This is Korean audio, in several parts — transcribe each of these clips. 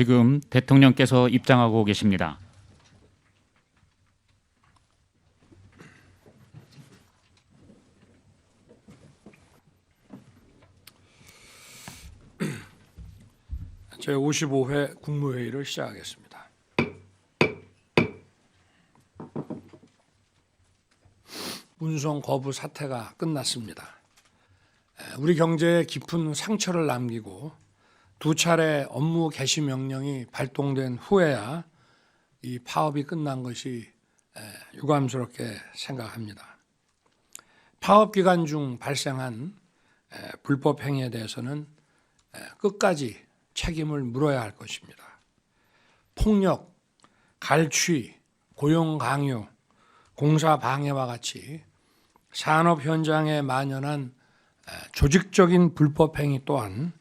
지금 대통령께서 입장하고 계십니다. 제55회 국무회의를 시작하겠습니다. 운송 거부 사태가 끝났습니다. 우리 경제에 깊은 상처를 남기고 두 차례 업무 개시 명령이 발동된 후에야 이 파업이 끝난 것이 유감스럽게 생각합니다. 파업 기간 중 발생한 불법 행위에 대해서는 끝까지 책임을 물어야 할 것입니다. 폭력, 갈취, 고용 강요, 공사 방해와 같이 산업 현장에 만연한 조직적인 불법 행위 또한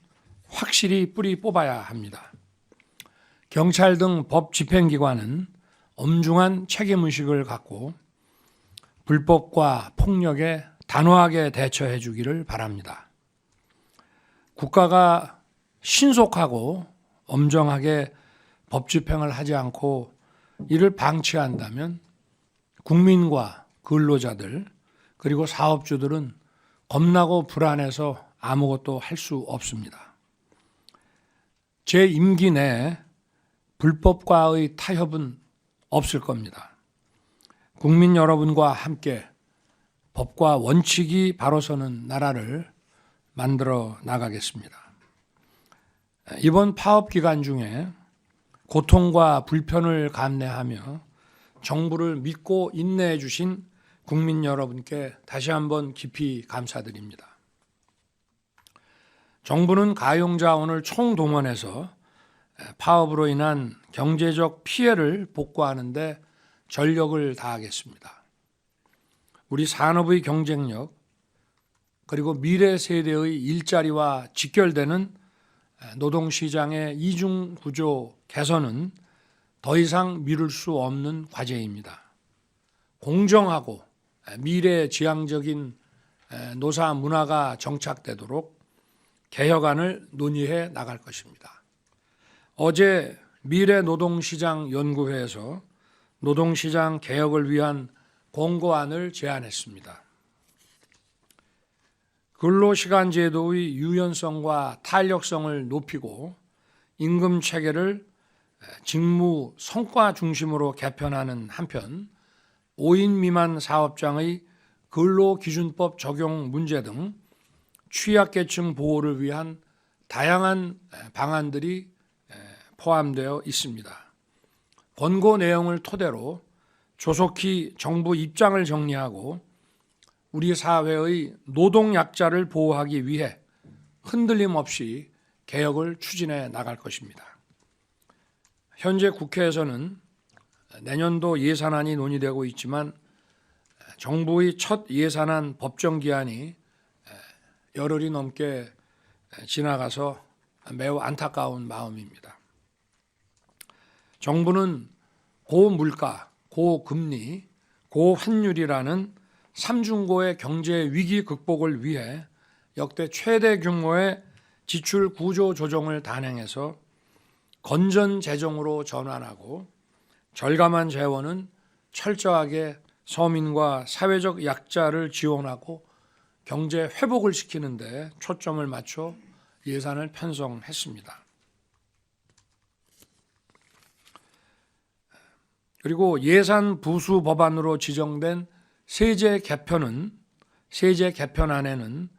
확실히 뿌리 뽑아야 합니다. 경찰 등 법 집행기관은 엄중한 책임의식을 갖고 불법과 폭력에 단호하게 대처해 주기를 바랍니다. 국가가 신속하고 엄정하게 법 집행을 하지 않고 이를 방치한다면 국민과 근로자들 그리고 사업주들은 겁나고 불안해서 아무것도 할 수 없습니다. 제 임기 내에 불법과의 타협은 없을 겁니다. 국민 여러분과 함께 법과 원칙이 바로 서는 나라를 만들어 나가겠습니다. 이번 파업 기간 중에 고통과 불편을 감내하며 정부를 믿고 인내해 주신 국민 여러분께 다시 한번 깊이 감사드립니다. 정부는 가용자원을 총동원해서 파업으로 인한 경제적 피해를 복구하는 데 전력을 다하겠습니다. 우리 산업의 경쟁력 그리고 미래 세대의 일자리와 직결되는 노동시장의 이중구조 개선은 더 이상 미룰 수 없는 과제입니다. 공정하고 미래지향적인 노사 문화가 정착되도록 개혁안을 논의해 나갈 것입니다. 어제 미래노동시장연구회에서 노동시장 개혁을 위한 공고안을 제안했습니다. 근로시간제도의 유연성과 탄력성을 높이고 임금체계를 직무 성과 중심으로 개편하는 한편 5인 미만 사업장의 근로기준법 적용 문제 등 취약계층 보호를 위한 다양한 방안들이 포함되어 있습니다. 권고 내용을 토대로 조속히 정부 입장을 정리하고 우리 사회의 노동약자를 보호하기 위해 흔들림 없이 개혁을 추진해 나갈 것입니다. 현재 국회에서는 내년도 예산안이 논의되고 있지만 정부의 첫 예산안 법정 기한이 열흘이 넘게 지나가서 매우 안타까운 마음입니다. 정부는 고물가, 고금리, 고환율이라는 삼중고의 경제 위기 극복을 위해 역대 최대 규모의 지출 구조 조정을 단행해서 건전 재정으로 전환하고 절감한 재원은 철저하게 서민과 사회적 약자를 지원하고 경제 회복을 시키는 데 초점을 맞춰 예산을 편성했습니다. 그리고 예산 부수 법안으로 지정된 세제 개편안에는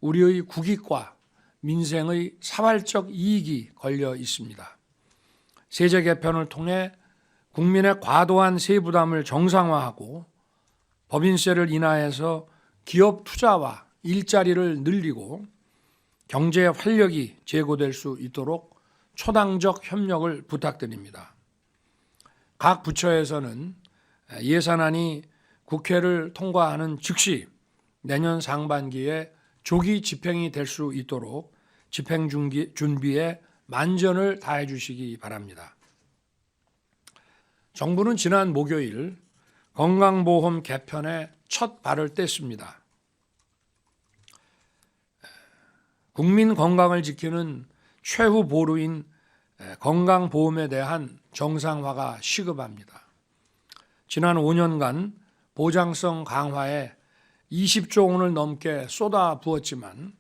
우리의 국익과 민생의 사활적 이익이 걸려 있습니다. 세제 개편을 통해 국민의 과도한 세부담을 정상화하고 법인세를 인하해서 기업 투자와 일자리를 늘리고 경제 활력이 제고될 수 있도록 초당적 협력을 부탁드립니다. 각 부처에서는 예산안이 국회를 통과하는 즉시 내년 상반기에 조기 집행이 될 수 있도록 집행 준비에 만전을 다해 주시기 바랍니다. 정부는 지난 목요일 건강보험 개편에 첫 발을 뗐습니다. 국민 건강을 지키는 최후 보루인 건강보험에 대한 정상화가 시급합니다. 지난 5년간 보장성 강화에 20조 원을 넘게 쏟아부었지만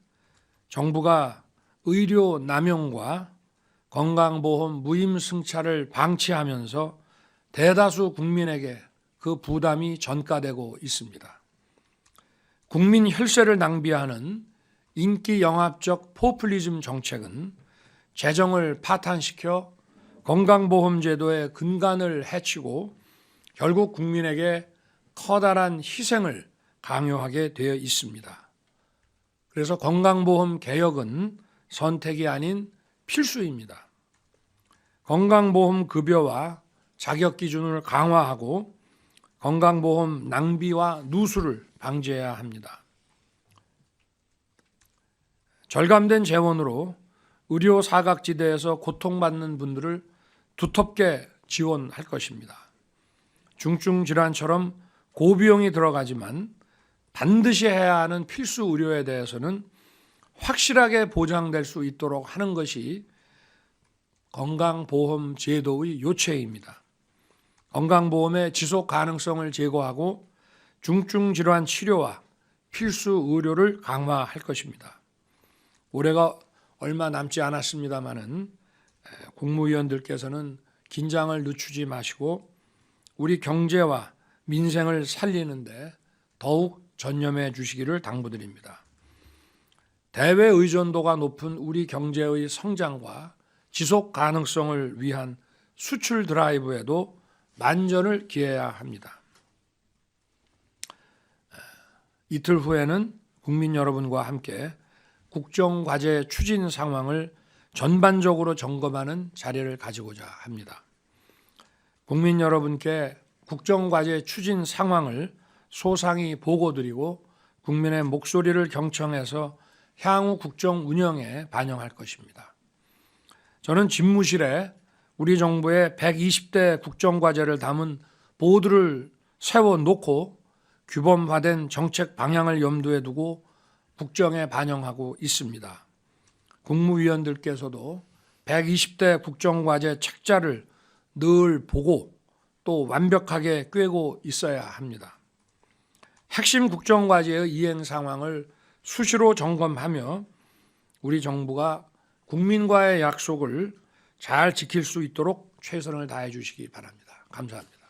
정부가 의료 남용과 건강보험 무임승차를 방치하면서 대다수 국민에게 그 부담이 전가되고 있습니다. 국민 혈세를 낭비하는 인기 영합적 포퓰리즘 정책은 재정을 파탄시켜 건강보험제도의 근간을 해치고 결국 국민에게 커다란 희생을 강요하게 되어 있습니다. 그래서 건강보험 개혁은 선택이 아닌 필수입니다. 건강보험 급여와 자격 기준을 강화하고 건강보험 낭비와 누수를 방지해야 합니다. 절감된 재원으로 의료 사각지대에서 고통받는 분들을 두텁게 지원할 것입니다. 중증 질환처럼 고비용이 들어가지만 반드시 해야 하는 필수 의료에 대해서는 확실하게 보장될 수 있도록 하는 것이 건강보험 제도의 요체입니다. 건강보험의 지속 가능성을 제고하고 중증 질환 치료와 필수 의료를 강화할 것입니다. 올해가 얼마 남지 않았습니다마는 국무위원들께서는 긴장을 늦추지 마시고 우리 경제와 민생을 살리는데 더욱 전념해 주시기를 당부드립니다. 대외 의존도가 높은 우리 경제의 성장과 지속 가능성을 위한 수출 드라이브에도 만전을 기해야 합니다. 이틀 후에는 국민 여러분과 함께 국정과제 추진 상황을 전반적으로 점검하는 자리를 가지고자 합니다. 국민 여러분께 국정과제 추진 상황을 소상히 보고드리고 국민의 목소리를 경청해서 향후 국정 운영에 반영할 것입니다. 저는 집무실에 우리 정부의 120대 국정과제를 담은 보드를 세워놓고 규범화된 정책 방향을 염두에 두고 국정에 반영하고 있습니다. 국무위원들께서도 120대 국정과제 책자를 늘 보고 또 완벽하게 꿰고 있어야 합니다. 핵심 국정과제의 이행 상황을 수시로 점검하며 우리 정부가 국민과의 약속을 잘 지킬 수 있도록 최선을 다해 주시기 바랍니다. 감사합니다.